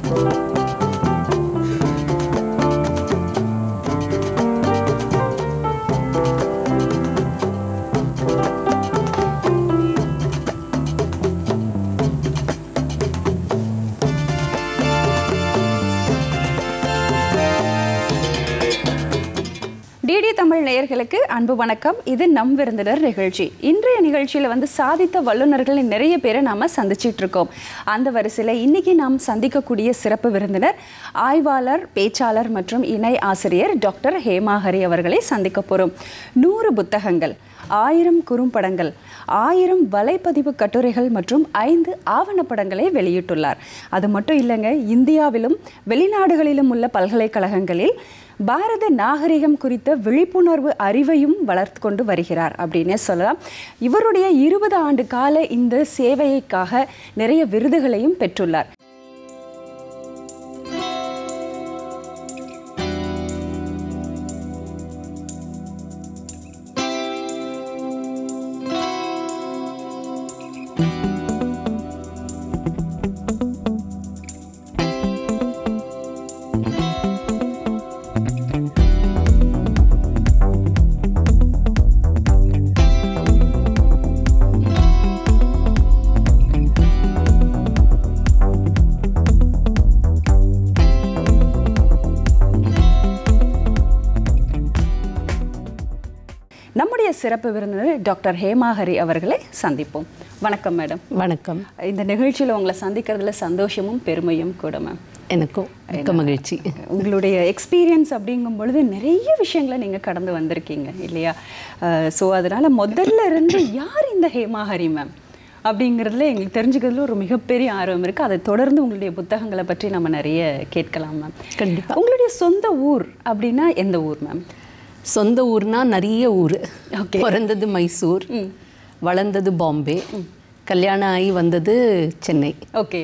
DD Tamil நேயர்களுக்கு அன்பு வணக்கம். இது நம் விருந்தினர் நிகழ்ச்சி. இன்றைய நிகழ்ச்சியில் வந்து சாதித்த வல்லுநர்கள் நிறைய பேரை நாம் சந்திச்சிட்டு இருக்கோம். அந்த வரிசையில் இன்னைக்கு நாம் சந்திக்கக்கூடிய சிறப்பு விருந்தினர் ஆய்வாளர், பேச்சாளர் மற்றும் இணை ஆசிரியர் டாக்டர் ஹேமாஹரி அவர்களை சந்திக்க போகிறோம். 100 புத்தகங்கள், 1000 குறும்படங்கள், 1000 வலைப்பதிவு கட்டுரைகள் மற்றும் 5 ஆவணப்படங்களை வெளியிட்டுள்ளார். அது மட்டும் இல்லைங்க, இந்தியாவிலும் வெளிநாடுகளிலும் உள்ள பல்கலைக்கழகங்களில் பாரத நாகரிகம் குறித்த விழிப்புணர்வு அறிவையும் வளர்த்து கொண்டு வருகிறார் அப்படின்னே சொல்லலாம். இவருடைய 20 ஆண்டு கால இந்த சேவைக்காக நிறைய விருதுகளையும் பெற்றுள்ளார். நம்முடைய சிறப்பு விருந்தினர் டாக்டர் ஹேமாஹரி அவர்களை சந்திப்போம். வணக்கம் மேடம். வணக்கம். இந்த நிகழ்ச்சியில் உங்களை சந்திக்கிறதுல சந்தோஷமும் பெருமையும் கூட மேம். எனக்கும் மிக்க மகிழ்ச்சி. உங்களுடைய எக்ஸ்பீரியன்ஸ் அப்படிங்கும் பொழுது நிறைய விஷயங்களை நீங்கள் கடந்து வந்திருக்கீங்க இல்லையா? ஸோ அதனால் முதல்ல இருந்து யார் இந்த ஹேமாஹரி மேம் அப்படிங்கிறதுல எங்களுக்கு தெரிஞ்சுக்கிறதுல ஒரு மிகப்பெரிய ஆர்வம் இருக்குது. அதை தொடர்ந்து உங்களுடைய புத்தகங்களை பற்றி நம்ம நிறைய கேட்கலாம் மேம். கண்டிப்பாக. உங்களுடைய சொந்த ஊர் அப்படின்னா எந்த ஊர் மேம்? சொந்த ஊர்னா நிறைய ஊர். பிறந்தது மைசூர், வளர்ந்தது பாம்பே, கல்யாணம் ஆகி வந்தது சென்னை. ஓகே.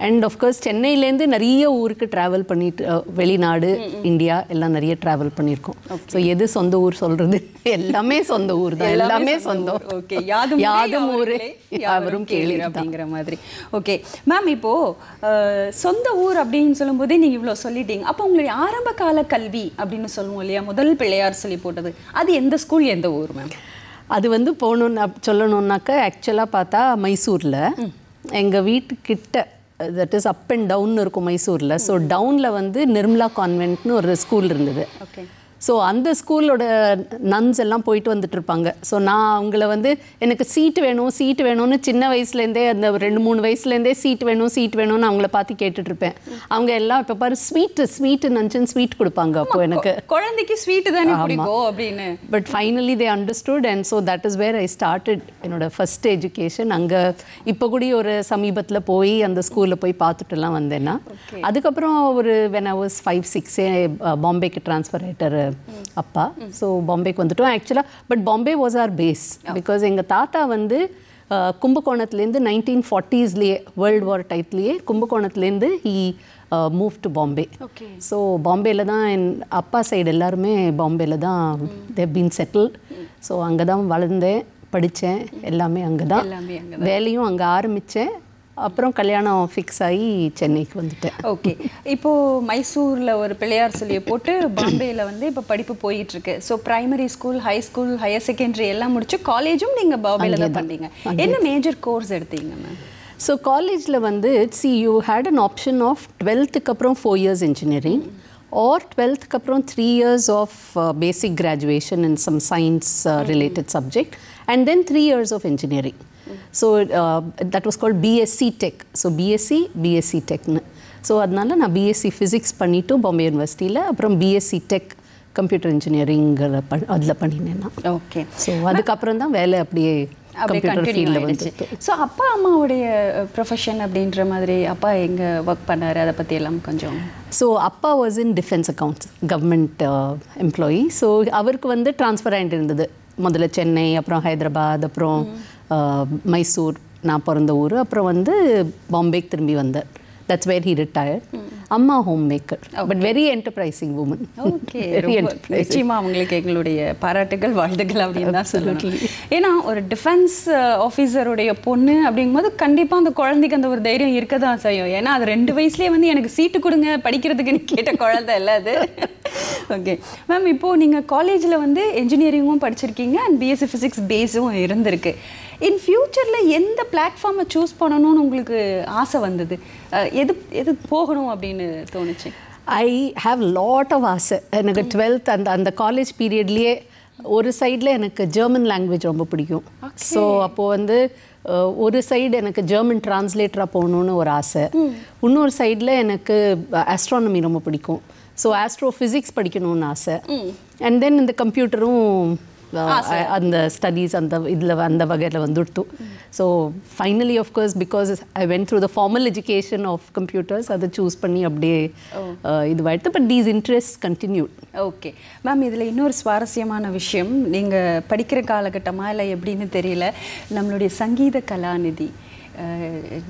அண்ட் ஆஃப்கோர்ஸ் சென்னையிலேருந்து நிறைய ஊருக்கு ட்ராவல் பண்ணிட்டு, வெளிநாடு, இந்தியா எல்லாம் நிறைய ட்ராவல் பண்ணியிருக்கோம். ஸோ எது சொந்த ஊர் சொல்கிறது? எல்லாமே சொந்த ஊர் தான், எல்லாமே சொந்தம். ஓகே. யாதும் ஊரே யாவரும் கேளீர் அப்படிங்கிற மாதிரி. ஓகே மேம், இப்போது சொந்த ஊர் அப்படின்னு சொல்லும்போதே நீங்கள் இவ்வளோ சொல்லிட்டீங்க. அப்போ உங்களுடைய ஆரம்ப கால கல்வி அப்படின்னு சொல்லுவோம் இல்லையா, முதல் பிள்ளையார் சொல்லி போட்டது, அது எந்த ஸ்கூல், எந்த ஊர் மேம்? அது வந்து போகணுன்னு சொல்லணுன்னாக்கா ஆக்சுவலாக பார்த்தா மைசூரில் எங்கள் வீட்டுக்கிட்ட, that is up and down இருக்கும் மைசூரில். ஸோ டவுனில் வந்து நிர்மலா கான்வென்ட்னு ஒரு ஸ்கூல் இருந்தது. ஓகே. ஸோ அந்த ஸ்கூலோட நன்ஸ் எல்லாம் போயிட்டு வந்துட்டு இருப்பாங்க. ஸோ நான் அவங்கள வந்து எனக்கு சீட்டு வேணும்னு சின்ன வயசுலேருந்தே, அந்த 2-3 வயசுலேருந்தே சீட் வேணும்னு அவங்கள பார்த்து கேட்டுட்ருப்பேன். அவங்க எல்லாம் இப்போ பாரு ஸ்வீட்டு நினச்சின்னு ஸ்வீட் கொடுப்பாங்க. அப்போ எனக்கு குழந்தைக்கு ஸ்வீட்டு தானே பிடிக்கும் அப்படின்னு. But finally they understood and so that is where I started என்னோட ஃபர்ஸ்ட் எஜுகேஷன். அங்கே இப்போ கூட ஒரு சமீபத்தில் போய் அந்த ஸ்கூலில் போய் பார்த்துட்டுலாம் வந்தேன்னா, அதுக்கப்புறம் ஒரு when I was 5-6 பாம்பேக்கு ட்ரான்ஸ்ஃபர் ஆகிட்டார் அப்பா. ஸோ பாம்பேக்கு வந்துட்டோம் ஆக்சுவலாக. But Bombay was our base because எங்கள் தாத்தா வந்து கும்பகோணத்துலேருந்து 1940s வேர்ல்டு வார் டைப்லேயே கும்பகோணத்துலேருந்து he move to Bombay. So பாம்பேயில் தான் என் அப்பா சைடு எல்லாருமே பாம்பேயில் தான் தேவ் பீன் செட்டில்ட். ஸோ அங்கே தான் வளர்ந்தேன், படித்தேன், எல்லாமே அங்கே தான், வேலையும் அங்கே ஆரம்பித்தேன். அப்புறம் கல்யாணம் ஃபிக்ஸ் ஆகி சென்னைக்கு வந்துட்டேன். ஓகே. இப்போது மைசூரில் ஒரு பிள்ளையார் சொல்லியை போட்டு பாம்பேயில் வந்து இப்போ படிப்பு போயிட்டுருக்கு. So primary school, high school, higher secondary எல்லாம் முடிச்சு காலேஜும் நீங்கள் பாம்பேயில் தான் பண்ணீங்க. என்ன மேஜர் கோர்ஸ் எடுத்தீங்க மேம்? ஸோ காலேஜில் வந்து you had an option of 12th அப்புறம் 4 years இன்ஜினியரிங், ஆர் 12th அப்புறம் 3 years of basic graduation in some science related subject, and then 3 years of engineering. So that was called BSc Tech. So BSc Tech. So அதனால நான் BSc Physics பண்ணிட்டு பாம்பே யூனிவர்சிட்டியில், அப்புறம் BSc Tech computer engineering அதில் பண்ணினேன். Okay. So அதுக்கப்புறம் தான் வேலை அப்படியே கம்ப்யூட்டர் ஃபீல்டில் வந்துச்சு. ஸோ அப்பா அம்மாவுடைய ப்ரொஃபஷன் அப்படின்ற மாதிரி அப்பா எங்கே ஒர்க் பண்ணார், அதை பற்றி எல்லாம் கொஞ்சம். ஸோ அப்பா was in defence accounts, government employee. So அவருக்கு வந்து ட்ரான்ஸ்ஃபர் ஆகிட்டு இருந்தது. முதல்ல சென்னை, அப்புறம் ஹைதராபாத், அப்புறம் மைசூர் நான் பிறந்த ஊர், அப்புறம் வந்து பாம்பேக்கு திரும்பி வந்தேன். That's where he retired. அம்மா home maker but very enterprising woman. Okay, நிச்சயமா அவங்களுக்கு எங்களுடைய பாராட்டுகள் வாழ்த்துக்கள் அப்படின்னு தான் சொல்லணும். ஏன்னா ஒரு டிஃபென்ஸ் ஆஃபீஸருடைய பொண்ணு அப்படிங்கும்போது கண்டிப்பாக அந்த குழந்தைக்கு அந்த ஒரு தைரியம் இருக்க தான் செய்யும். ஏன்னா அது 2 வயசுலேயே வந்து எனக்கு சீட்டு கொடுங்க படிக்கிறதுக்குன்னு கேட்ட குழந்தை இல்லை அது. ஓகே மேம், இப்போது நீங்கள் காலேஜில் வந்து என்ஜினியரிங்கும் படிச்சிருக்கீங்க அண்ட் பிஎஸ்சி ஃபிசிக்ஸ் பேஸும் இருந்திருக்கு. இன் ஃப்யூச்சரில் எந்த பிளாட்ஃபார்மை சூஸ் பண்ணணும்னு உங்களுக்கு ஆசை வந்தது? எது போகணும் அப்படின்னு தோணுச்சு? ஐ ஹாவ் லாட் ஆஃப் ஆசை. எனக்கு 12th அந்த காலேஜ் பீரியட்லேயே ஒரு சைடில் எனக்கு ஜெர்மன் லாங்குவேஜ் ரொம்ப பிடிக்கும். ஸோ அப்போது வந்து ஒரு சைடு எனக்கு ஜெர்மன் டிரான்ஸ்லேட்டராக போகணுன்னு ஒரு ஆசை. இன்னொரு சைடில் எனக்கு ஆஸ்ட்ரானமி ரொம்ப பிடிக்கும். ஸோ ஆஸ்ட்ரோஃபிசிக்ஸ் படிக்கணும்னு ஆசை. அண்ட் தென் இந்த கம்ப்யூட்டரும் அந்த ஸ்டடீஸ் அந்த வகையில் வந்துடுத்து. So finally of course because I went through the formal education of computers அதை சூஸ் பண்ணி அப்படியே இதுவாயிடுது. But these interest continued. Okay ma'am, இதில் இன்னொரு சுவாரஸ்யமான விஷயம், நீங்கள் படிக்கிற காலகட்டமாக இல்லை எப்படின்னு தெரியல, நம்மளுடைய Sangeetha Kalanidhi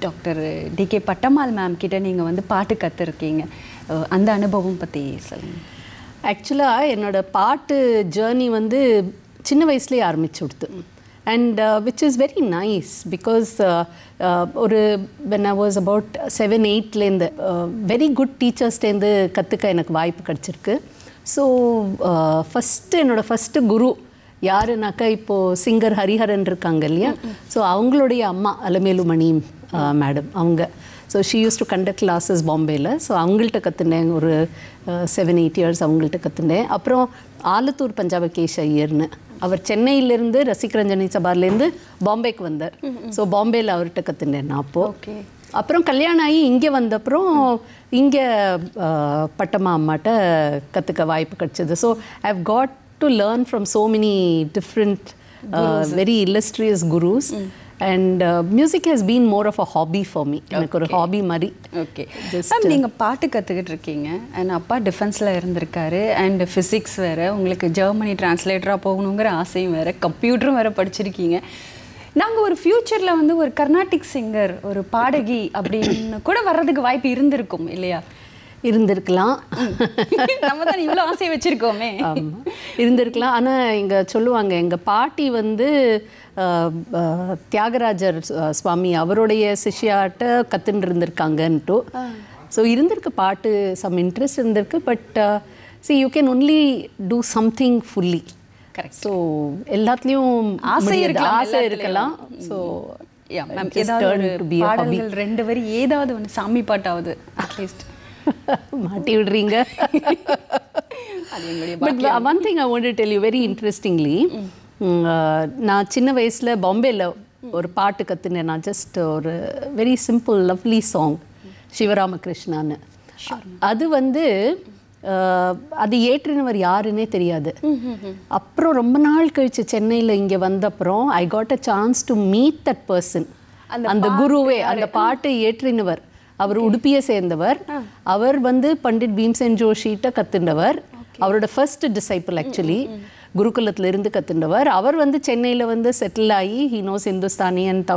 doctor decay Pattammal ma'am கிட்ட நீங்கள் வந்து பாட்டு கற்றுருக்கீங்க. அந்த அனுபவம் பற்றி சொல்லுங்கள். ஆக்சுவலாக என்னோடய பாட்டு ஜேர்னி வந்து சின்ன வயசுலேயே ஆரம்பிச்சு கொடுத்து. And which is very nice because ஒரு வென் ஐ வாஸ் அபவுட் 7-8லேருந்து வெரி குட் டீச்சர்ஸ்டேருந்து கற்றுக்க எனக்கு வாய்ப்பு கிடச்சிருக்கு. ஸோ என்னோடய ஃபஸ்ட்டு குரு யாருனாக்கா இப்போது சிங்கர் ஹரிஹரன் இருக்காங்க இல்லையா, ஸோ அவங்களுடைய அம்மா அலமேலுமணி மேடம் அவங்க. So she use to conduct classes பாம்பேயில். ஸோ அவங்கள்ட்ட கற்றுனேன் ஒரு 7-8 இயர்ஸ் அவங்கள்ட்ட கற்றுனேன். அப்புறம் ஆலத்தூர் பஞ்சாபகேஷ் ஐயர்னு அவர் சென்னையிலேருந்து ரசிகரஞ்சனி சபார்லேருந்து பாம்பேக்கு வந்தார். ஸோ பாம்பேயில் அவர்கிட்ட கற்றுனேன் நான் அப்போது. அப்புறம் கல்யாணம் ஆகி இங்கே வந்தப்புறம் இங்கே பட்டம்மா அம்மாட்ட கற்றுக்க வாய்ப்பு கிடச்சிது. So I have got to learn from so many different very illustrious gurus. And music has been more of a hobby for me. எனக்கு ஒரு ஹாபி மாதிரி. ஓகே மேம், நீங்கள் பாட்டு கற்றுக்கிட்டு இருக்கீங்க அண்ட் அப்பா டிஃபென்ஸில் இருந்திருக்காரு அண்ட் ஃபிசிக்ஸ் வேறு, உங்களுக்கு ஜெர்மனி டிரான்ஸ்லேட்டராக போகணுங்கிற ஆசையும் வேறு, கம்ப்யூட்டரும் வேறு படிச்சிருக்கீங்க. நாங்கள் ஒரு ஃப்யூச்சரில் வந்து ஒரு கர்நாடிக் சிங்கர், ஒரு பாடகி அப்படின்னு கூட வர்றதுக்கு வாய்ப்பு இருந்திருக்கும் இல்லையா? இருந்திருக்கலாம். நம்ம தான் இவ்வளோ ஆசையை வச்சுருக்கோமே. இருந்திருக்கலாம். ஆனால் இங்கே சொல்லுவாங்க எங்கள் பாட்டி வந்து தியாகராஜர் சுவாமி அவருடைய சிஷ்யாட்ட கற்றுன்னு இருந்திருக்காங்கன்ட்டு. ஸோ இருந்திருக்கு பாட்டு, சம் இன்ட்ரெஸ்ட் இருந்திருக்கு. But see you can only do something fully. Correct. So எல்லாத்துலேயும் ஆசை இருக்கலாம். ஸோ பாடல்கள் 2 வரி ஏதாவது ஒன்று சாமி பாட்டாவது அட்லீஸ்ட் மாட்டி விடுறீங்க. But one thing I want to tell you very interestingly, நான் சின்ன வயசில் பாம்பேயில் ஒரு பாட்டு கற்றுனேன். நான் ஜஸ்ட் ஒரு வெரி சிம்பிள் லவ்லி சாங் சிவராமகிருஷ்ணான்னு. அது வந்து அது ஏற்றினவர் யாருன்னே தெரியாது. அப்புறம் ரொம்ப நாள் கழிச்சு சென்னையில் இங்கே வந்தப்புறம் I got a chance to meet that person. அந்த குருவே, அந்த பாட்டை ஏற்றினவர் அவர் உடுப்பியை சேர்ந்தவர். அவர் வந்து பண்டிட் பீம்சென் ஜோஷிட்ட கற்றுண்டவர். அவரோட ஃபர்ஸ்ட் டிசைபிள் ஆக்சுவலி குருகுலத்தில் இருந்து கற்றுண்டவர். அவர் வந்து சென்னையில் வந்து செட்டில் ஆகி he knows Hindustani and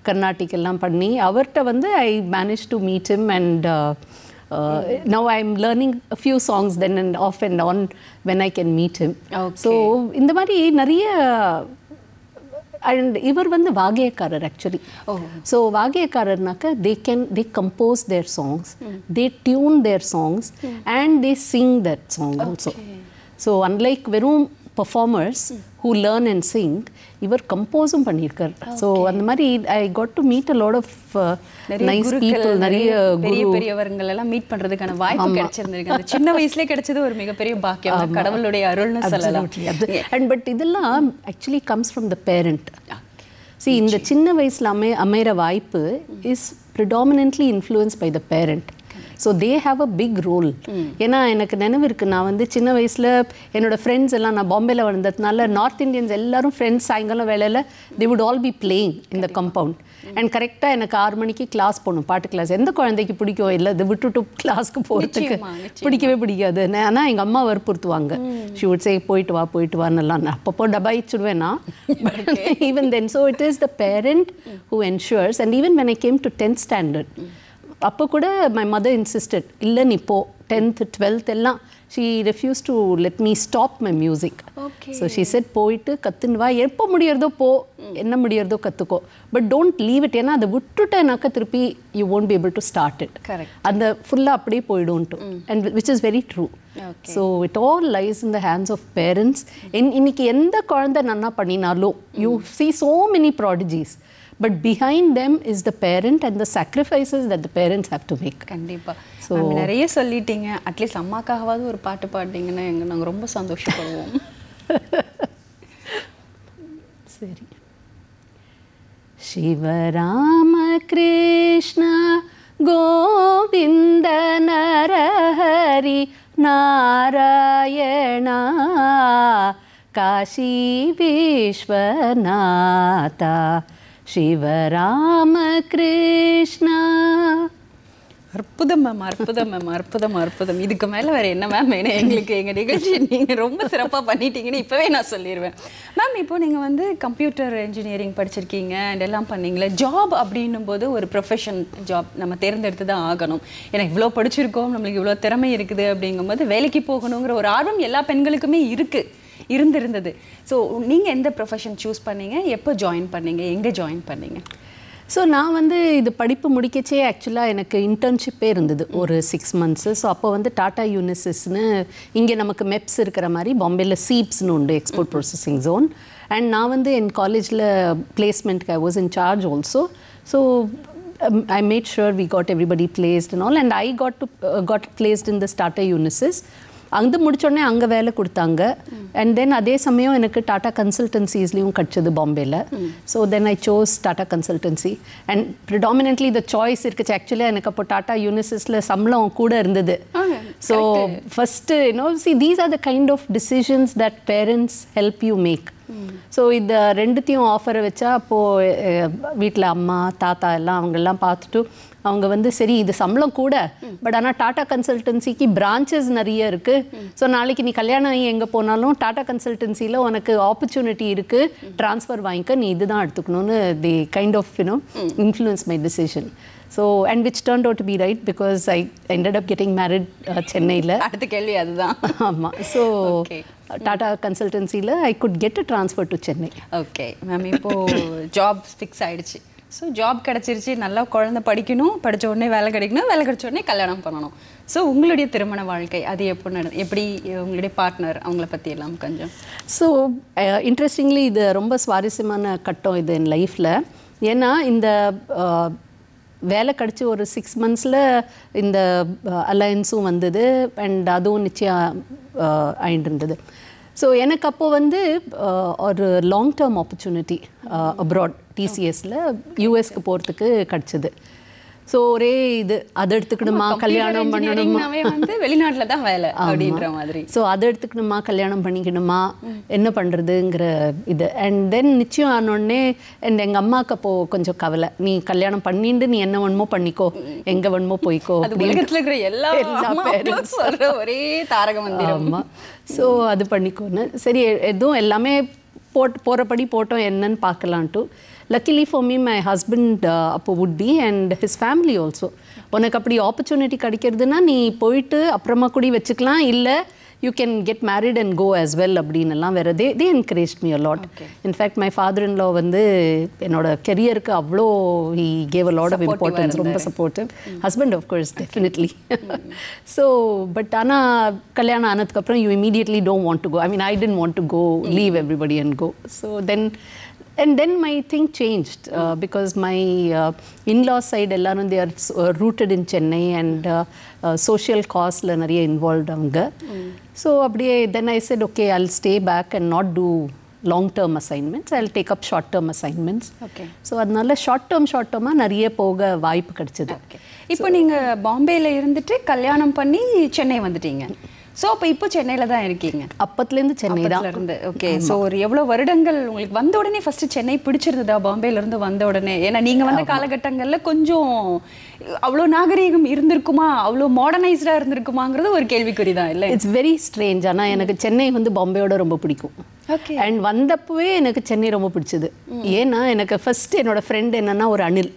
Carnatic எல்லாம் பண்ணி அவர்கிட்ட வந்து ஐ manage to meet him and now I am learning a few songs then and off and on when I can meet him. So இந்த மாதிரி நிறைய. அண்ட் இவர் வந்து வாகியக்காரர் ஆக்சுவலி. ஸோ வாகியக்காரர்னாக்க they compose their songs, they tune their songs and they sing that song also. So unlike வெறும் performers who learn and sing, இவர் கம்போஸும் பண்ணியிருக்கார். ஸோ அந்த மாதிரி I got to meet a lot of nice people, நிறைய பெரியவர்கள் எல்லாம் meet பண்ணுறதுக்கான வாய்ப்பு கிடைச்சிருந்திருக்கு. அந்த சின்ன வயசுலேயே கிடைச்சது ஒரு மிகப்பெரிய பாக்கியம், கடவுளுடைய அருள்னு சொல்லலாம். அண்ட் பட் இதெல்லாம் actually comes from the parent. See, இந்த சின்ன வயசில் அமைகிற வாய்ப்பு is predominantly influence by the parent. So they have a big role. ஏன்னா எனக்கு நினைவு இருக்குது, நான் வந்து சின்ன வயசில் என்னோடய ஃப்ரெண்ட்ஸ் எல்லாம், நான் பாம்பேயில் வளர்ந்ததுனால நார்த் இந்தியன்ஸ் எல்லாரும் ஃப்ரெண்ட்ஸ் சாயங்காலம் வேலையில் they would all be playing in the compound. And கரெக்டாக எனக்கு 6 மணிக்கு கிளாஸ் போகணும், பாட்டு கிளாஸ். எந்த குழந்தைக்கு பிடிக்கும் இல்லை இது விட்டுட்டு கிளாஸ்க்கு போகிறதுக்கு பிடிக்கவே பிடிக்காது. ஆனால் எங்கள் அம்மா வற்புறுத்துவாங்க. ஷி வுட் சே போயிட்டு வான்னெல்லாம். நான் அப்பப்போ டபாயிச்சுடுவேன் நான். Even then so it is the parent who ensures. And even when I came to 10th standard, அப்போ கூட மை மதர் இன்சிஸ்டட் இல்லை நீ போ 10th 12th எல்லாம் she refused to let me stop my music. So she said போயிட்டு கத்துன்னு வா, எப்போ முடியறதோ போ, என்ன முடியறதோ கற்றுக்கோ, பட் டோன்ட் லீவ் இட். ஏன்னா அதை விட்டுட்டேனாக்கா திருப்பி you won't be able to start it. அந்த ஃபுல்லாக அப்படியே போயிடும்ட்டு, and which is very true. So it all lies in the hands of parents. இன்னைக்கு எந்த குழந்தை நன்னா பண்ணினாலும் you see so many prodigies, but behind them is the parent and the sacrifices that the parents have to make. கண்டிப்பா. So நிறைய சொல்லிட்டீங்க, at least அம்மாக்காகவாவது ஒரு பாட்டு பாடிங்கன்னா நாங்கள் ரொம்ப சந்தோஷப்படுவோம். சரி. சிவராம கிருஷ்ண கோவிந்த நரஹரி நாராயணா காஷி விஸ்வநாதா சிவராம கிருஷ்ணா. அற்புதம் மேம், அற்புதம் மேம், அற்புதம் அற்புதம். இதுக்கு மேலே வேறு என்ன மேம் வேணும் எங்களுக்கு? எங்கள் நிகழ்ச்சி நீங்கள் ரொம்ப சிறப்பாக பண்ணிட்டீங்கன்னு இப்போவே நான் சொல்லிடுவேன். மேம், இப்போ நீங்கள் வந்து கம்ப்யூட்டர் இன்ஜினியரிங் படிச்சிருக்கீங்க அண்ட் எல்லாம் பண்ணீங்களே, ஜாப் அப்படின்னும் போது ஒரு ப்ரொஃபஷன் ஜாப் நம்ம தேர்ந்தெடுத்து தான் ஆகணும். ஏன்னா இவ்வளோ படிச்சிருக்கோம், நம்மளுக்கு இவ்வளோ திறமை இருக்குது அப்படிங்கும்போது வேலைக்கு போகணுங்கிற ஒரு ஆர்வம் எல்லா பெண்களுக்குமே இருந்திருந்தது. ஸோ நீங்கள் எந்த ப்ரொஃபஷன் சூஸ் பண்ணீங்க, எப்போ ஜாயின் பண்ணீங்க, எங்கே ஜாயின் பண்ணீங்க? ஸோ நான் வந்து இது படிப்பு முடிக்கச்சே ஆக்சுவலாக எனக்கு இன்டர்ன்ஷிப்பே இருந்தது ஒரு 6 months. ஸோ அப்போ வந்து டாடா யூனிசிஸ்னு இங்கே நமக்கு மெப்ஸ் இருக்கிற மாதிரி பாம்பேயில் சீப்ஸ்னு உண்டு, எக்ஸ்போர்ட் ப்ராசஸிங் ஜோன். அண்ட் நான் வந்து என் காலேஜில் பிளேஸ்மெண்ட்க்கு I was in charge also. So I made sure we got everybody placed and all, and I got placed in this Tata Unisys. அங்கே முடிச்சோடனே அங்கே வேலை கொடுத்தாங்க. அண்ட் தென் அதே சமயம் எனக்கு டாடா கன்சல்டன்சிஸ்லேயும் கிடச்சிது பாம்பேயில். So then I chose Tata consultancy. And predominantly the choice இருக்குச்சு. ஆக்சுவலாக எனக்கு அப்போ டாடா யூனிசிஸில் சம்பளம் கூட இருந்தது. So first these are the kind of decisions that parents help you make. So இந்த ரெண்டுத்தையும் ஆஃபரை வச்சா அப்போது வீட்டில் அம்மா தாத்தா எல்லாம் அவங்கெல்லாம் பார்த்துட்டு அவங்க வந்து சரி இது சம்பளம் கூட, பட் ஆனால் டாடா கன்சல்டன்சிக்கு பிரான்ச்சஸ் நிறைய இருக்குது. ஸோ நாளைக்கு நீ கல்யாணம் ஆகி எங்கே போனாலும் டாடா கன்சல்டன்சியில் உனக்கு ஆப்பர்ச்சுனிட்டி இருக்குது, ட்ரான்ஸ்ஃபர் வாங்கிக்க, நீ இதுதான் எடுத்துக்கணும்னு the kind of influence my decision. So, and which turned out to be right because I ended up getting married சென்னையில். அடுத்த கேள்வி அதுதான். ஆமாம். ஸோ டாடா கன்சல்டன்சியில் I could get a transfer to Chennai. Okay ma'am, இப்போது ஜாப் ஃபிக்ஸ் ஆகிடுச்சு. So job கிடச்சிருச்சு, நல்லா குழந்தை படிக்கணும், படித்த உடனே வேலை கிடைக்கணும், வேலை கிடைச்ச உடனே கல்யாணம் பண்ணணும். ஸோ உங்களுடைய திருமண வாழ்க்கை அது எப்படி உங்களுடைய பார்ட்னர் அவங்கள பற்றி எல்லாம் கொஞ்சம்? ஸோ இன்ட்ரெஸ்டிங்லி இது ரொம்ப சுவாரஸ்யமான கட்டம் இது என் லைஃப்பில். ஏன்னா இந்த வேலை கிடச்சி ஒரு 6 monthsல இந்த அலையன்ஸும் வந்தது அண்ட் அதுவும் நிச்சயம் ஆயிட்டு இருந்தது. ஸோ எனக்கு அப்போது வந்து ஒரு லாங் டேர்ம் ஆப்பர்ச்சுனிட்டி அப்ராட் டிசிஎஸில் யூஎஸ்க்கு போகிறதுக்கு கிடச்சிது. ஸோ ஒரே இது அதை எடுத்துக்கணுமா கல்யாணம் பண்ணணுமா, வந்து வெளிநாட்டில் தான் வேலை அப்படின்ற மாதிரி. ஸோ அதை எடுத்துக்கணுமா கல்யாணம் பண்ணிக்கணுமா என்ன பண்ணுறதுங்கிற இது. அண்ட் தென் நிச்சயம் ஆனோடனே எங்கள் அம்மாவுக்கு அப்போது கொஞ்சம் கவலை, நீ கல்யாணம் பண்ணிட்டு நீ என்ன வேணுமோ பண்ணிக்கோ, எங்கே வேணுமோ போய்க்கோ, உலகத்தில் இருக்கிற எல்லா பேரண்ட்ஸ் ஒரே தாரக மந்திரம். ஆமாம். ஸோ அது பண்ணிக்கோன்னு சரி எதுவும் எல்லாமே போகிறபடி போட்டோம் என்னன்னு பார்க்கலான்ட்டு. Luckily for me, my husband would be and his family also. உனக்கு அப்படி ஆப்பர்ச்சுனிட்டி கிடைக்கிறதுனா நீ போயிட்டு அப்புறமா கூட வச்சுக்கலாம், இல்லை you can get married and go as well அப்படின்னெல்லாம் வேறு they encouraged me a lot. In fact, my father-in-law வந்து என்னோட கெரியருக்கு அவ்வளோ he gave a lot of importance, ரொம்ப supportive. Husband of course, definitely. So, but ஆனால் கல்யாணம் ஆனதுக்கப்புறம் you immediately don't want to go. I mean, I didn't want to go, leave everybody and go. So then my thing changed because my in-law side எல்லாரும் they are rooted in Chennai and social cause-ல நிறைய involved அவங்க. So அப்படியே then I said okay, I'll stay back and not do long-term assignments. I'll take up short-term assignments. Okay. So அதனால short-term நிறைய போக வாய்ப்பு கிடைச்சது. இப்போ நீங்கள் பாம்பேயில் இருந்துட்டு கல்யாணம் பண்ணி சென்னை வந்துட்டீங்க. ஸோ அப்போ இப்போ சென்னையில் தான் இருக்கீங்க? அப்பத்துலேருந்து சென்னை தான் இருந்து. ஓகே. ஸோ ஒரு எவ்வளோ வருடங்கள் உங்களுக்கு வந்த உடனே ஃபஸ்ட்டு சென்னை பிடிச்சிருந்ததா பாம்பேலேருந்து வந்த உடனே? ஏன்னா நீங்கள் வந்த காலகட்டங்களில் கொஞ்சம் அவ்வளோ நாகரீகம் இருந்திருக்குமா, அவ்வளோ மாடர்னைஸ்டாக இருந்திருக்குமாங்கிறது ஒரு கேள்விக்குறி தான் இல்லை? It's very strange. ஆனால் எனக்கு சென்னை வந்து பாம்பேயோட ரொம்ப பிடிக்கும். ஓகே. அண்ட் வந்தப்பவே எனக்கு சென்னை ரொம்ப பிடிச்சது. ஏன்னா எனக்கு ஃபர்ஸ்ட் என்னோட ஃப்ரெண்ட் என்னன்னா ஒரு அனில்.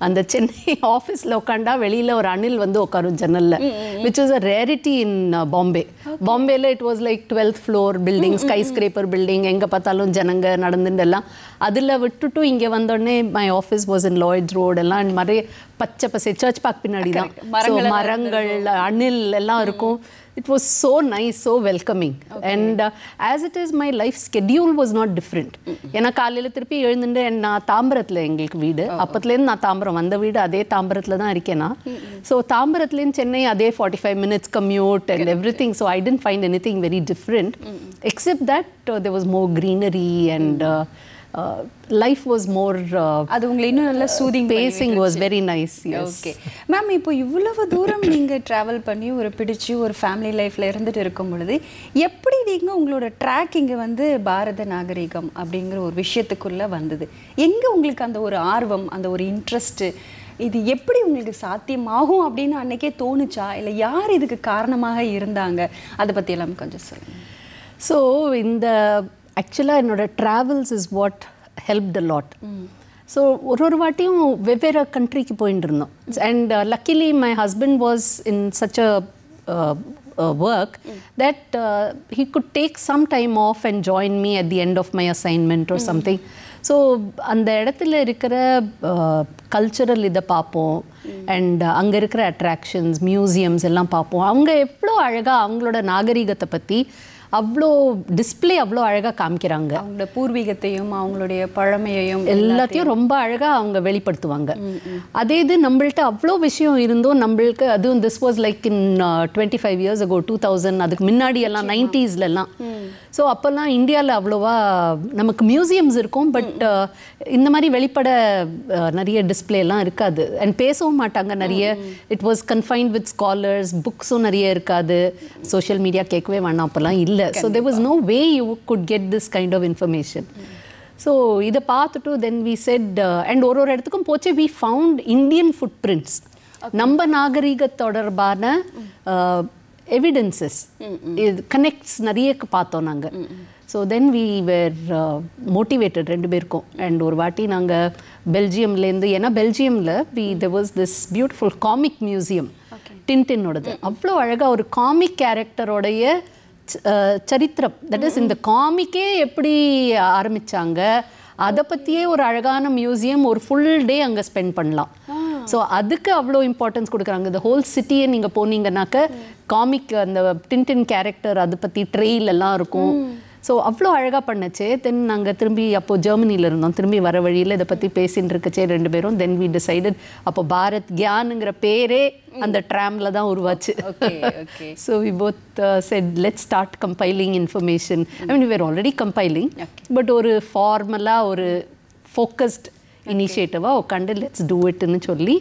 அந்த சென்னை ஆஃபீஸில் உட்காண்டா வெளியில் ஒரு அணில் வந்து உட்காரும் ஜன்னலில், விச் இஸ் அ ரேரிட்டி இன் பாம்பே. பாம்பேல it was like 12th floor building, sky scraper building, எங்கே பார்த்தாலும் ஜனங்க நடந்துட்டு எல்லாம். அதில் விட்டுட்டு இங்கே வந்தோடனே my office was in Lloyds road எல்லாம் நிறைய பச்சை பசை, சர்ச் பார்க் பின்னாடி தான். ஸோ மரங்கள், அணில் எல்லாம் இருக்கும். It was so nice, so welcoming. And as it is, my life schedule was not different. ஏன்னா காலையில் திருப்பி எழுந்துட்டு நான் தாம்பரத்தில் எங்களுக்கு வீடு, அப்பத்துலேருந்து நான் தாம்பரம் வந்த வீடு அதே தாம்பரத்தில் தான் இருக்கேன்னா. ஸோ தாம்பரத்துலேருந்து சென்னை அதே 45 minutes commute and everything. So I didn't find anything very different, except that there was more greenery and life was more அது உங்களை இன்னும் நல்ல soothing pacing was very nice. Yes. Okay ma'am, இப்போ இவ்வளவு தூரம் நீங்க டிராவல் பண்ணி ஒரு பிடிச்சு ஒரு ஃபேமிலி லைஃப்ல இருந்துட்டு இருக்கும் பொழுது எப்படி நீங்க உங்களோட ட்ராக் இங்க வந்து பாரத நாகரிகம் அப்படிங்கிற ஒரு விஷயத்துக்குள்ள வந்தது? எங்க உங்களுக்கு அந்த ஒரு ஆர்வம், அந்த ஒரு இன்ட்ரெஸ்ட், இது எப்படி உங்களுக்கு சாத்தியமாகும் அப்படின்னு அன்னைக்கே தோணுச்சா, இல்லை யார் இதுக்கு காரணமாக இருந்தாங்க? அதை பத்தி எல்லாம் கொஞ்சம் சொல்லுங்க. ஸோ இந்த ஆக்சுவலாக என்னோட travels is what helped a lot. So ஒரு வாட்டியும் வெவ்வேறு கண்ட்ரிக்கு போயிட்டு இருந்தோம். And luckily my husband was in such a work that he could take some time off and join me at the end of my assignment or something. So அந்த இடத்துல இருக்கிற cultural இதை பார்ப்போம், அண்ட் அங்கே இருக்கிற அட்ராக்ஷன்ஸ், மியூசியம்ஸ் எல்லாம் பார்ப்போம். அவங்க எவ்வளோ அழகாக அவங்களோட நாகரிகத்தை பற்றி அவ்வளோ டிஸ்பிளே அவ்வளோ அழகாக காமிக்கிறாங்க. அவங்களோட பூர்வீகத்தையும் அவங்களுடைய பழமையையும் எல்லாத்தையும் ரொம்ப அழகாக அவங்க வெளிப்படுத்துவாங்க. அதே இது நம்மள்ட்ட அவ்வளோ விஷயம் இருந்தோம் நம்மளுக்கு. அதுவும் this was like in 25 years ago, 2000, அதுக்கு முன்னாடி எல்லாம் 90sலாம். ஸோ அப்போல்லாம் இந்தியாவில் அவ்வளோவா நமக்கு மியூசியம்ஸ் இருக்கும், பட் இந்த மாதிரி வெளிப்பட நிறைய டிஸ்பிளேலாம் இருக்காது. அண்ட் பேசவும் மாட்டாங்க நிறைய. It was confined with scholars, புக்ஸும் நிறைய இருக்காது. சோஷியல் மீடியா கேட்கவே வேணாம், அப்போல்லாம் இல்லை. So there was no way you could get this kind of information. So இதை பார்த்துட்டு then we said, and ஒரு இடத்துக்கும் போச்சு we found Indian footprints, நம்ம நாகரிக தொடர்பான evidences, connects நிறைய பார்த்தோம் நாங்கள். So then we were motivated ரெண்டு பேருக்கும். அண்ட் ஒரு வாட்டி நாங்கள் பெல்ஜியம்லேருந்து, ஏன்னா பெல்ஜியமில் there was this beautiful comic museum, டின்டினோடது. அவ்வளோ அழகாக ஒரு காமிக் கேரக்டரோடைய சரித்திரம், தட் இஸ் இந்த காமிக்கே எப்படி ஆரம்பித்தாங்க அதை பற்றியே ஒரு அழகான மியூசியம், ஒரு ஃபுல் டே அங்கே ஸ்பெண்ட் பண்ணலாம். ஸோ அதுக்கு அவ்வளோ இம்பார்ட்டன்ஸ் கொடுக்குறாங்க. இந்த ஹோல் சிட்டியை நீங்கள் போனீங்கன்னாக்க காமிக், அந்த டின்டின் கேரக்டர் அதை பற்றி ட்ரெயில் எல்லாம் இருக்கும். ஸோ அவ்வளோ அழகாக பண்ணச்சே. தென் நாங்கள் திரும்பி அப்போது ஜெர்மனியில் இருந்தோம். திரும்பி வர வழியில் இதை பற்றி பேசின்னு இருக்கச்சே ரெண்டு பேரும். தென் வி டிசைடட், அப்போ பாரத் கியானுங்கிற பேரே அந்த ட்ராமில் தான் உருவாச்சு. So we both said let's start compiling information. I mean we were already compiling, but ஒரு ஃபார்மலாக ஒரு ஃபோக்கஸ்ட் இனிஷியேட்டிவாக உட்காந்து லெட்ஸ் டூ இட்னு சொல்லி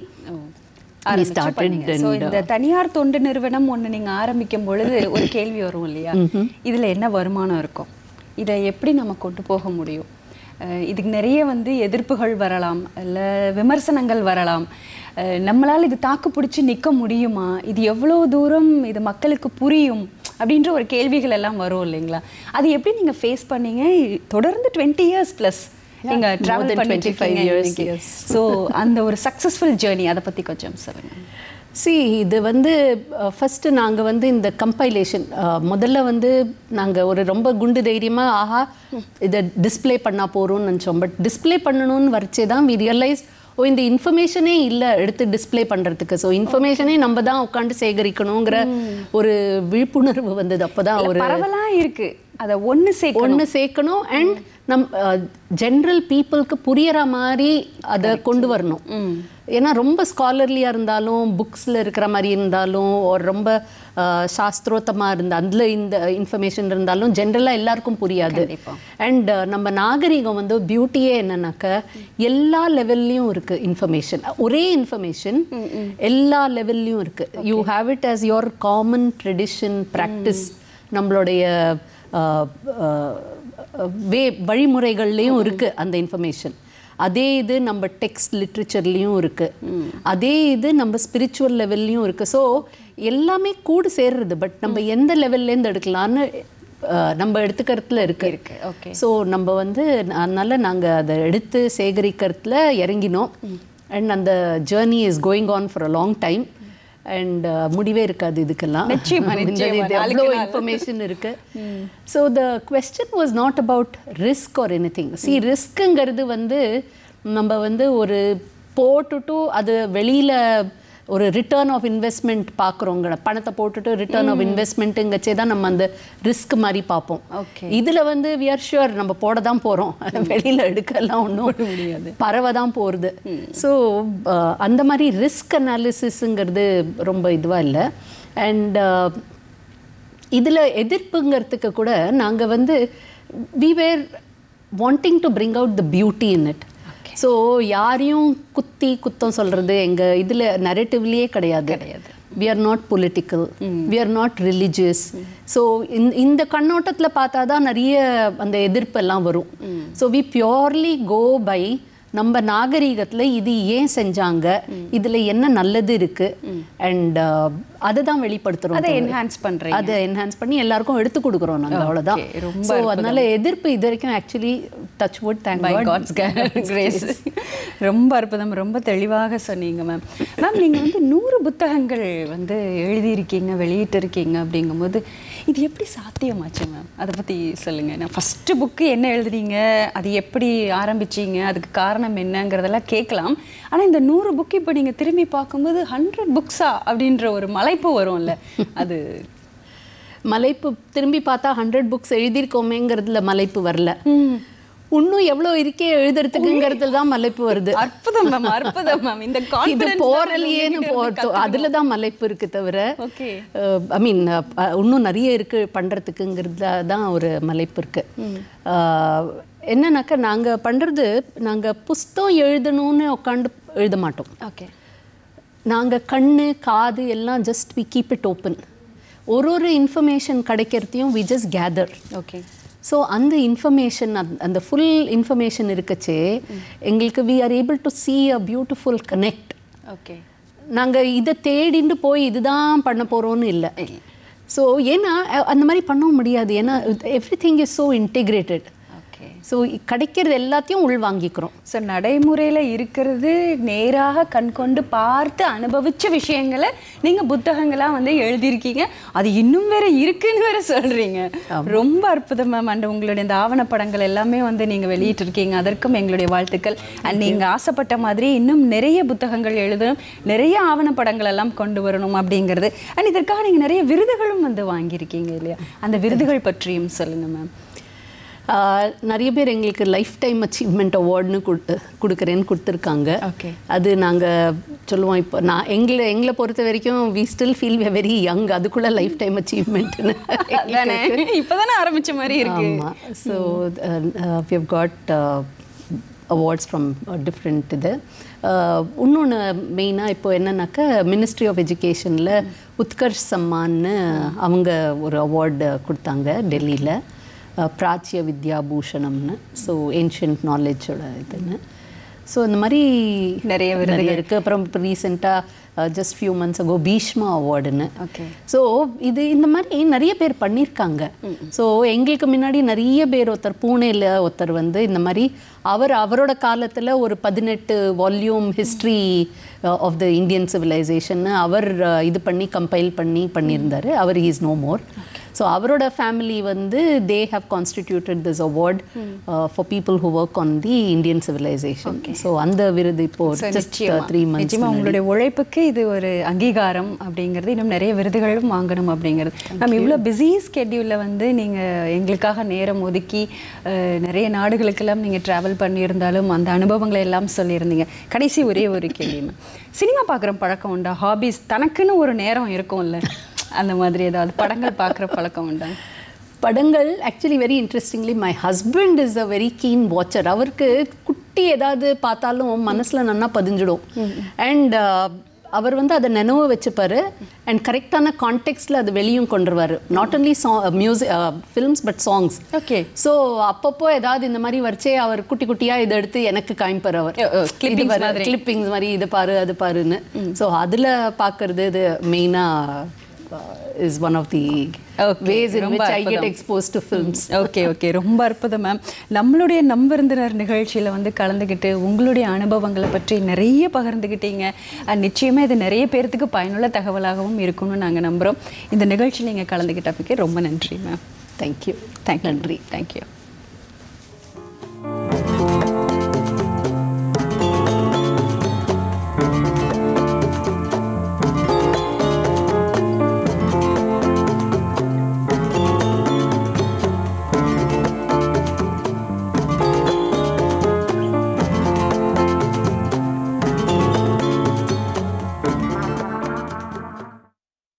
இந்த தனியார் தொண்டு நிறுவனம் ஒன்று நீங்கள் ஆரம்பிக்கும் பொழுது ஒரு கேள்வி வரும் இல்லையா, இதில் என்ன வருமானம் இருக்கும், இதை எப்படி நம்ம கொண்டு போக முடியும், இதுக்கு நிறைய வந்து எதிர்ப்புகள் வரலாம், இல்லை விமர்சனங்கள் வரலாம், நம்மளால் இது தாக்கு பிடிச்சி நிற்க முடியுமா, இது எவ்வளோ தூரம் இது மக்களுக்கு புரியும் அப்படின்ற ஒரு கேள்விகள் எல்லாம் வரும் இல்லைங்களா? அது எப்படி நீங்கள் ஃபேஸ் பண்ணீங்க? தொடர்ந்து 20 years plus நீங்க travel பண்ணிட்டு 25 years. ஸோ அந்த ஒரு சக்ஸஸ்ஃபுல் ஜேர்னி அதை பற்றி கொஞ்சம் சொல்லுங்க. இது வந்து ஃபஸ்ட்டு நாங்கள் வந்து இந்த கம்பைலேஷன் முதல்ல வந்து நாங்கள் ஒரு ரொம்ப குண்டு தைரியமாக ஆஹா இதை டிஸ்பிளே பண்ணால் போகிறோம்னு நினச்சோம். பட் டிஸ்பிளே பண்ணணும்னு வரைச்சே தான் வி ரியலைஸ், ஓ இந்த இன்ஃபர்மேஷனே இல்லை எடுத்து டிஸ்பிளே பண்ணுறதுக்கு. ஸோ இன்ஃபர்மேஷனே நம்ம தான் உட்காந்து சேகரிக்கணுங்கிற ஒரு விழிப்புணர்வு வந்தது. அப்போ தான் ஒரு பரவலாக இருக்குது, அதை ஒன்று சேர்க்கணும் அண்ட் நம் ஜென்ரல் பீப்புளுக்கு புரியற மாதிரி அதை கொண்டு வரணும். ஏன்னா ரொம்ப ஸ்காலர்லியாக இருந்தாலும், புக்ஸில் இருக்கிற மாதிரி இருந்தாலும், ஒரு ரொம்ப சாஸ்திரோத்தமாக இருந்தால் அதில் இந்த இன்ஃபர்மேஷன் இருந்தாலும் ஜென்ரலாக எல்லாருக்கும் புரியாது. அண்ட் நம்ம நாகரிகம் வந்து பியூட்டியே என்னன்னாக்க எல்லா லெவல்லையும் இருக்குது இன்ஃபர்மேஷன். ஒரே இன்ஃபர்மேஷன் எல்லா லெவல்லையும் இருக்குது. You have it as your common tradition, practice, நம்மளுடைய வழிமுறைகள்லேயும் இருக்குது அந்த இன்ஃபர்மேஷன். அதே இது நம்ம டெக்ஸ்ட் லிட்ரேச்சர்லேயும் இருக்குது, அதே இது நம்ம ஸ்பிரிச்சுவல் லெவல்லையும் இருக்குது. ஸோ எல்லாமே கூடு சேர்றது. பட் நம்ம எந்த லெவல்லேருந்து எடுக்கலான்னு நம்ம எடுத்துக்கிறதுல இருக்கு. ஸோ நம்ம வந்து அதனால் நாங்கள் அதை எடுத்து சேகரிக்கிறதுல இறங்கினோம். அண்ட் அந்த journey is going on for a long time and முடிவே இருக்காது இதுக்கெல்லாம். எவ்வளோ இன்ஃபர்மேஷன் இருக்கு. So the question was not about risk or anything. சி ரிஸ்க்குங்கிறது வந்து நம்ம வந்து ஒரு போட்டுட்டு அது வெளியில் ஒரு ரிட்டர்ன் ஆஃப் இன்வெஸ்ட்மெண்ட் பார்க்குறோங்க. பணத்தை போட்டுட்டு ரிட்டர்ன் ஆஃப் இன்வெஸ்ட்மெண்ட்டுங்கச்சே தான் நம்ம அந்த ரிஸ்க் மாதிரி பார்ப்போம். இதில் வந்து வி ஆர் ஷுர் நம்ம போட தான் போகிறோம், வெளியில் எடுக்கலாம் ஒன்றும் முடியாது, பறவை தான் போகிறது. ஸோ அந்த மாதிரி ரிஸ்க் அனாலிசிஸுங்கிறது ரொம்ப இதுவாக இல்லை. அண்ட் இதில் எதிர்ப்புங்கிறதுக்கு கூட நாங்கள் வந்து we were wanting to bring out the beauty in it. So யாரையும் குத்தம் சொல்கிறது எங்கள் இதில் நரேட்டிவ்லேயே கிடையாது. We are not political, we are not religious. So இந்த கண்ணோட்டத்தில் பார்த்தா தான் நிறைய அந்த எதிர்ப்பெல்லாம் வரும். So we purely go by நம்ம நாகரீகத்தில் இது ஏன் செஞ்சாங்க, இதில் என்ன நல்லது இருக்குது, அண்ட் அதை தான் வெளிப்படுத்துகிறோம். அதை என்ஹான்ஸ் பண்ணுறோம், அதை என்ஹான்ஸ் பண்ணி எல்லாருக்கும் எடுத்து கொடுக்குறோம் நாங்கள், அவ்வளோதான். ஸோ அதனால எதிர்ப்பு இது வரைக்கும் actually touch wood, thank god's grace. ரொம்ப அற்புதம், ரொம்ப தெளிவாக சொன்னீங்க மேம். மேம் நீங்கள் வந்து 100 புத்தகங்கள் வந்து எழுதியிருக்கீங்க, வெளியிட்டிருக்கீங்க. அப்படிங்கும்போது இது எப்படி சாத்தியமாச்சு மேம்? அதை பற்றி சொல்லுங்கள். நான் ஃபஸ்ட்டு புக்கு என்ன எழுதுனீங்க, அது எப்படி ஆரம்பிச்சிங்க, அதுக்கு காரணம் என்னங்கிறதெல்லாம் கேட்கலாம். ஆனால் இந்த 100 புக்கு இப்போ நீங்கள் திரும்பி பார்க்கும்போது 100 புக்ஸா அப்படின்ற ஒரு மலைப்பு வரும்ல, அது மலைப்பு திரும்பி பார்த்தா 100 புக்ஸ் எழுதியிருக்கோமேங்கிறதுல மலைப்பு வரல, இன்னும் எவ்வளோ இருக்கே எழுதுறதுக்குங்கிறதுல தான் மலைப்பு வருது. அற்புதம் மேம், அற்புதம் மேம். இந்த கான்ஃபிடன்ஸ் போறலையேன்னு போறோம், அதுல தான் மலைப்பு இருக்கு தவிர ஐ மீன் இன்னும் நிறைய இருக்கு பண்றதுக்குங்கிறதுல தான் ஒரு மலைப்பு இருக்கு. என்னன்னாக்கா நாங்கள் பண்ணுறது, நாங்கள் புஸ்தகம் எழுதணும்னு உட்காந்து எழுத மாட்டோம். ஓகே, நாங்கள் கண்ணு காது எல்லாம் just we keep it open. ஒரு இன்ஃபர்மேஷன் கிடைக்கிறதையும் we just gather. Okay. So அந்த இன்ஃபர்மேஷன், அந்த ஃபுல் இன்ஃபர்மேஷன் இருக்கச்சே எங்களுக்கு we are able to see a beautiful connect. Okay, நாங்கள் இதை தேடிண்டு போய் இதுதான் பண்ண போகிறோன்னு இல்லை. ஸோ ஏன்னா அந்த மாதிரி பண்ணவும் முடியாது, ஏன்னா every thing is so integrated. So கிடைக்கிறது எல்லாத்தையும் உள் வாங்கிக்கிறோம். ஸோ நடைமுறையில் இருக்கிறது நேராக கண் கொண்டு பார்த்து அனுபவித்த விஷயங்களை நீங்கள் புத்தகங்களாக வந்து எழுதியிருக்கீங்க. அது இன்னும் வேற இருக்குன்னு வேற சொல்கிறீங்க. ரொம்ப அற்புதம் மேம். அண்ட் உங்களுடைய இந்த ஆவணப்படங்கள் எல்லாமே வந்து நீங்கள் வெளியிட்டிருக்கீங்க, அதற்கும் எங்களுடைய வாழ்த்துக்கள். அண்ட் நீங்கள் ஆசைப்பட்ட மாதிரி இன்னும் நிறைய புத்தகங்கள் எழுதணும், நிறைய ஆவணப்படங்கள் எல்லாம் கொண்டு வரணும் அப்படிங்கிறது. அண்ட் இதற்காக நீங்கள் நிறைய விருதுகளும் வந்து வாங்கியிருக்கீங்க இல்லையா? அந்த விருதுகள் பற்றியும் சொல்லுங்கள் மேம். நிறைய பேர் எங்களுக்கு லைஃப் டைம் அச்சீவ்மெண்ட் அவார்டுன்னு கொடுக்குறேன்னு கொடுத்துருக்காங்க. ஓகே, அது நாங்கள் சொல்லுவோம். இப்போ நான் எங்களை பொறுத்த வரைக்கும் we still feel very young, அதுக்குள்ளே லைஃப் டைம் அச்சீவ்மெண்ட்னு இப்போ தானே ஆரம்பித்த மாதிரி இருக்கு. ஆமாம். So we have got awards from different இது. இன்னொன்று மெயினாக இப்போ என்னன்னாக்கா மினிஸ்ட்ரி ஆஃப் எஜுகேஷனில் உத்கர்ஷ் சம்மான்னு அவங்க ஒரு அவார்டு கொடுத்தாங்க டெல்லியில், பிராச்சிய வித்யா பூஷணம்னு. ஸோ ஏன்ஷியன்ட் நாலேஜோட இதுன்னு. ஸோ இந்த மாதிரி நிறைய இருக்குது. அப்புறம் இப்போ ரீசெண்டாக just few months ago Bhishma அவார்டுன்னு. ஓகே. ஸோ இந்த மாதிரி நிறைய பேர் பண்ணியிருக்காங்க. ஸோ எங்களுக்கு முன்னாடி நிறைய பேர், ஒருத்தர் பூனேல ஒருத்தர் வந்து இந்த மாதிரி அவரோட காலத்தில் ஒரு 18 volume history of the Indian civilisation அவர் இது பண்ணி கம்பைல் பண்ணியிருந்தார். அவர் இஸ் நோ மோர். ஸோ அவரோட ஃபேமிலி வந்து they have constituted this award for people who work on the Indian civilisation. ஸோ அந்த விருது இப்போ ஜஸ்ட் 3 months. உங்களுடைய உழைப்புக்கு இது ஒரு அங்கீகாரம் அப்படிங்கிறது. இன்னும் நிறைய விருதுகளும் வாங்கணும் அப்படிங்கிறது. நம்ம இவ்வளோ பிஸி ஸ்கெட்யூலில் வந்து நீங்கள் எங்களுக்காக நேரம் ஒதுக்கி நிறைய நாடுகளுக்கெல்லாம் நீங்கள் ட்ராவல் பண்ணியிருந்தாலும் அந்த அனுபவங்களை எல்லாம் சொல்லியிருந்தீங்க. கடைசி ஒரே ஒரு கேள்வி, சினிமா பார்க்குற பழக்கம் உண்டா? ஹாபிஸ் தனக்குன்னு ஒரு நேரம் இருக்கும்ல, அந்த மாதிரி ஏதாவது படங்கள் பார்க்குற பழக்கம் உண்டா? படங்கள் actually very interestingly my husband is a very keen watcher. அவருக்கு குட்டி ஏதாவது பார்த்தாலும் மனசில் நன்னா பதிஞ்சிடும். அண்ட் அவர் வந்து அதை நினைவு வச்சுப்பார். அண்ட் கரெக்டான கான்டெக்ட்ஸில் அது வெளியும் கொண்டுருவார். Not only music films but songs. Okay. So அப்பப்போ ஏதாவது இந்த மாதிரி வரைச்சே அவர் குட்டி குட்டியாக இதை எடுத்து எனக்கு காமிப்பார். அவர் கிளிப்பிங்ஸ் மாதிரி இதை பாரு அது பாருன்னு. ஸோ அதில் பார்க்குறது இது மெயினாக is one of the ways in which I get exposed to films. Okay ரொம்ப அற்புதம் மேம். நம்மளுடைய நம் விருந்தினர் நிகழ்ச்சியில் வந்து கலந்துக்கிட்டு உங்களுடைய அனுபவங்களை பற்றி நிறைய பகிர்ந்துக்கிட்டீங்க. நிச்சயமாக இது நிறைய பேர்த்துக்கு பயனுள்ள தகவலாகவும் இருக்கும்னு நாங்கள் நம்புகிறோம். இந்த நிகழ்ச்சியில் நீங்கள் கலந்துக்கிட்டதுக்கு ரொம்ப நன்றி மேம். தேங்க்யூ. நன்றி. தேங்க்யூ.